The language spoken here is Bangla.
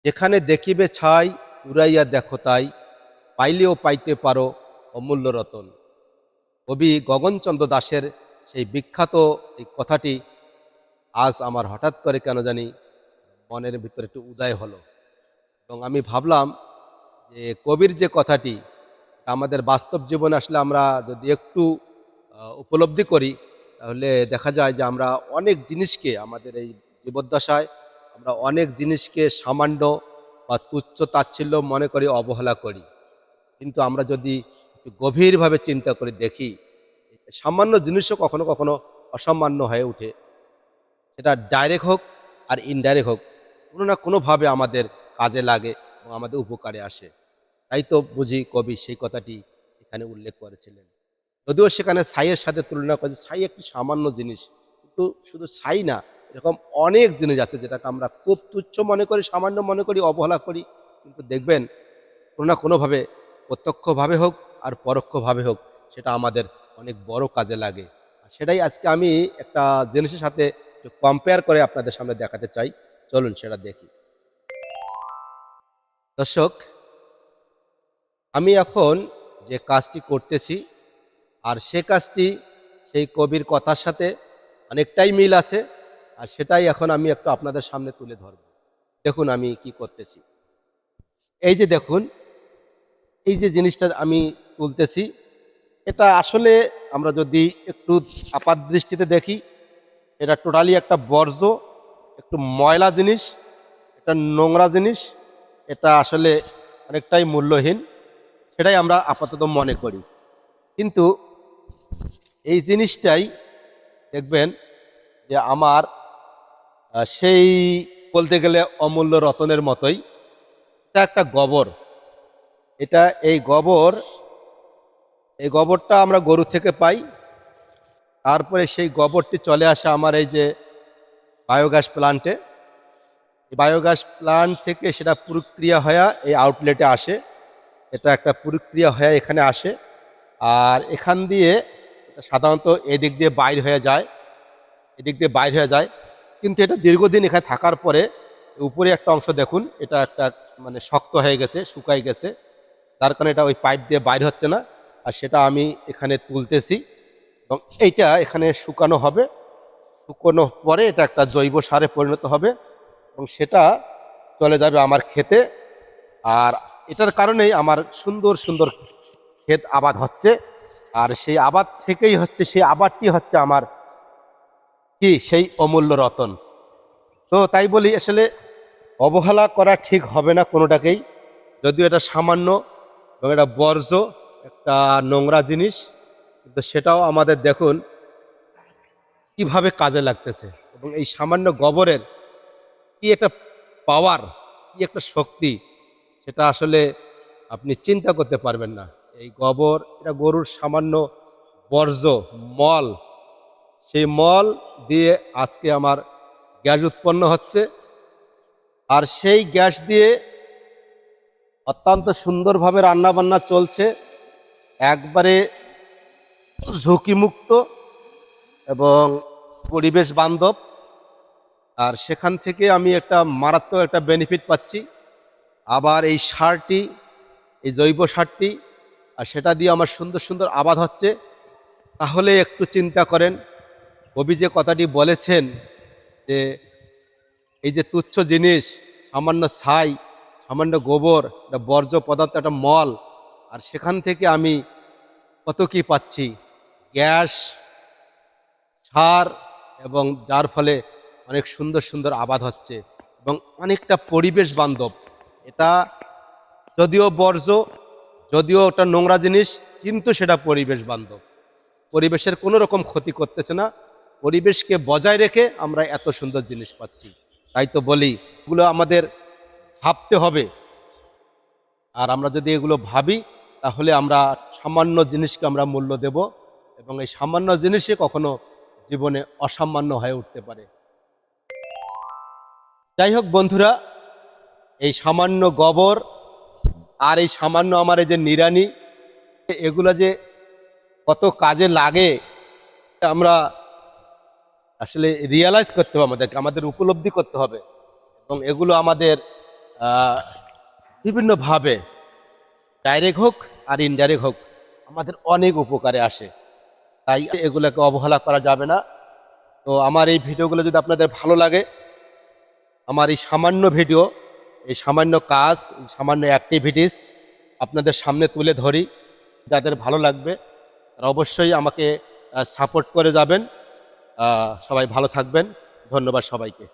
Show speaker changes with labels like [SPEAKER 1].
[SPEAKER 1] যেখানে দেখিবে ছাই উড়াইয়া দেখো তাই, পাইলেও পাইতে পারো অমূল্য রতন। কবি গগনচন্দ্র দাশের সেই বিখ্যাত এই কথাটি আজ আমার হঠাৎ করে কেন জানি মনের ভিতরে একটু উদয় হলো, এবং আমি ভাবলাম যে কবির যে কথাটি আমাদের বাস্তব জীবনে আসলে আমরা যদি একটু উপলব্ধি করি, তাহলে দেখা যায় যে আমরা অনেক জিনিসকে আমাদের এই জীবদ্দশায় আমরা অনেক জিনিসকে সামান্য বা তুচ্ছ তাচ্ছিল্য মনে করি, অবহেলা করি। কিন্তু আমরা যদি একটু গভীরভাবে চিন্তা করে দেখি, সামান্য জিনিসও কখনো কখনো অসামান্য হয়ে ওঠে। সেটা ডাইরেক্ট হোক আর ইনডাইরেক্ট হোক, কোনো না কোনোভাবে আমাদের কাজে লাগে এবং আমাদের উপকারে আসে। তাই তো বুঝি কবি সেই কথাটি এখানে উল্লেখ করেছিলেন। যদিও সেখানে ছাইয়ের সাথে তুলনা করেছে, ছাই একটি সামান্য জিনিস, কিন্তু শুধু ছাই না, এরকম অনেক জিনিস আছে যেটাকে আমরা খুব তুচ্ছ মনে করি, সামান্য মনে করি, অবহেলা করি। কিন্তু দেখবেন কোনো না কোনোভাবে, প্রত্যক্ষভাবে হোক আর পরোক্ষভাবে হোক, সেটা আমাদের অনেক বড় কাজে লাগে। আর সেটাই আজকে আমি একটা জিনিসের সাথে একটু কম্পেয়ার করে আপনাদের সামনে দেখাতে চাই। চলুন সেটা দেখি। দর্শক, আমি এখন যে কাজটি করতেছি, আর সে কাজটি সেই কবির কথার সাথে অনেকটাই মিল আছে, আর সেটাই এখন আমি একটু আপনাদের সামনে তুলে ধরব। দেখুন আমি কি করতেছি। এই যে দেখুন, এই যে জিনিসটা আমি তুলতেছি, এটা আসলে আমরা যদি একটু আপাত দৃষ্টিতে দেখি, এটা টোটালি একটা বর্জ্য, একটু ময়লা জিনিস, এটা নোংরা জিনিস, এটা আসলে অনেকটাই মূল্যহীন, সেটাই আমরা আপাতত মনে করি। কিন্তু এই জিনিসটাই দেখবেন যে আমার সেই বলতে গেলে অমূল্য রতনের মতোই। এটা একটা গোবর। এটা এই গোবরটা আমরা গরু থেকে পাই। তারপরে সেই গোবরটি চলে আসে আমার এই যে বায়োগ্যাস প্লান্টে। এই বায়োগ্যাস প্লান্ট থেকে সেটা প্রক্রিয়া হয়ে এই আউটলেটে আসে। এটা একটা প্রক্রিয়া হয়ে এখানে আসে, আর এখান দিয়ে সাধারণত এদিক দিয়ে বাইর হয়ে যায়, এদিক দিয়ে বাইর হয়ে যায়। কিন্তু এটা দীর্ঘদিন এখানে থাকার পরে উপরে একটা অংশ দেখুন, এটা একটা মানে শক্ত হয়ে গেছে, শুকাই গেছে, যার কারণে এটা ওই পাইপ দিয়ে বাইর হচ্ছে না। আর সেটা আমি এখানে তুলতেছি এবং এইটা এখানে শুকানো হবে। শুকোনোর পরে এটা একটা জৈব সারে পরিণত হবে এবং সেটা চলে যাবে আমার ক্ষেতে। আর এটার কারণেই আমার সুন্দর সুন্দর ক্ষেত আবাদ হচ্ছে। আর সেই আবাদ থেকেই হচ্ছে, সেই আবাদটি হচ্ছে আমার কি সেই অমূল্য রতন। তো তাই বলি, আসলে অবহেলা করা ঠিক হবে না কোনোটাকেই। যদিও এটা সামান্য এবং এটা বর্জ্য, একটা নোংরা জিনিস, কিন্তু সেটাও আমাদের দেখুন কিভাবে কাজে লাগতেছে। এবং এই সামান্য গোবরের কি একটা পাওয়ার, কি একটা শক্তি, সেটা আসলে আপনি চিন্তা করতে পারবেন না। এই গোবর, এটা গরুর সামান্য বর্জ্য, মল, সেই মল দিয়ে আজকে আমার গ্যাস উৎপন্ন হচ্ছে। আর সেই গ্যাস দিয়ে অত্যন্ত সুন্দরভাবে রান্নাবান্না চলছে, একবারে ঝুঁকিমুক্ত এবং পরিবেশ বান্ধব। আর সেখান থেকে আমি একটা মারাত্মক একটা বেনিফিট পাচ্ছি। আবার এই সারটি, এই জৈব সারটি, আর সেটা দিয়ে আমার সুন্দর সুন্দর আবাদ হচ্ছে। তাহলে একটু চিন্তা করেন, কবি যে কথাটি বলেছেন যে এই যে তুচ্ছ জিনিস, সামান্য ছাই, সামান্য গোবর, একটা বর্জ্য পদার্থ, একটা মল, আর সেখান থেকে আমি কত কি পাচ্ছি, গ্যাস, সার, এবং যার ফলে অনেক সুন্দর সুন্দর আবাদ হচ্ছে এবং অনেকটা পরিবেশ বান্ধব। এটা যদিও বর্জ্য, যদিও ওটা নোংরা জিনিস, কিন্তু সেটা পরিবেশ বান্ধব, পরিবেশের কোনো রকম ক্ষতি করতেছে না। পরিবেশকে বজায় রেখে আমরা এত সুন্দর জিনিস পাচ্ছি। তাই তো বলি, এগুলো আমাদের ভাবতে হবে। আর আমরা যদি এগুলো ভাবি, তাহলে আমরা সামান্য জিনিসকে আমরা মূল্য দেব, এবং এই সামান্য জিনিসই কখনো জীবনে অসামান্য হয়ে উঠতে পারে। যাই হোক বন্ধুরা, এই সামান্য গোবর আর এই সামান্য আমার এই যে নিড়ানি, এগুলো যে কত কাজে লাগে আমরা আসলে রিয়ালাইজ করতে হবে, আমাদের উপলব্ধি করতে হবে। এবং এগুলো আমাদের আহ, বিভিন্নভাবে ডাইরেক্ট হোক আর ইনডাইরেক্ট হোক আমাদের অনেক উপকারে আসে। তাই এগুলোকে অবহেলা করা যাবে না। তো আমার এই ভিডিওগুলো যদি আপনাদের ভালো লাগে, আমার এই সামান্য ভিডিও, এই সামান্য কাজ, এই সামান্য অ্যাক্টিভিটিস আপনাদের সামনে তুলে ধরি, যাদের ভালো লাগবে তারা অবশ্যই আমাকে সাপোর্ট করে যাবেন। সবাই ভালো থাকবেন। ধন্যবাদ সবাইকে।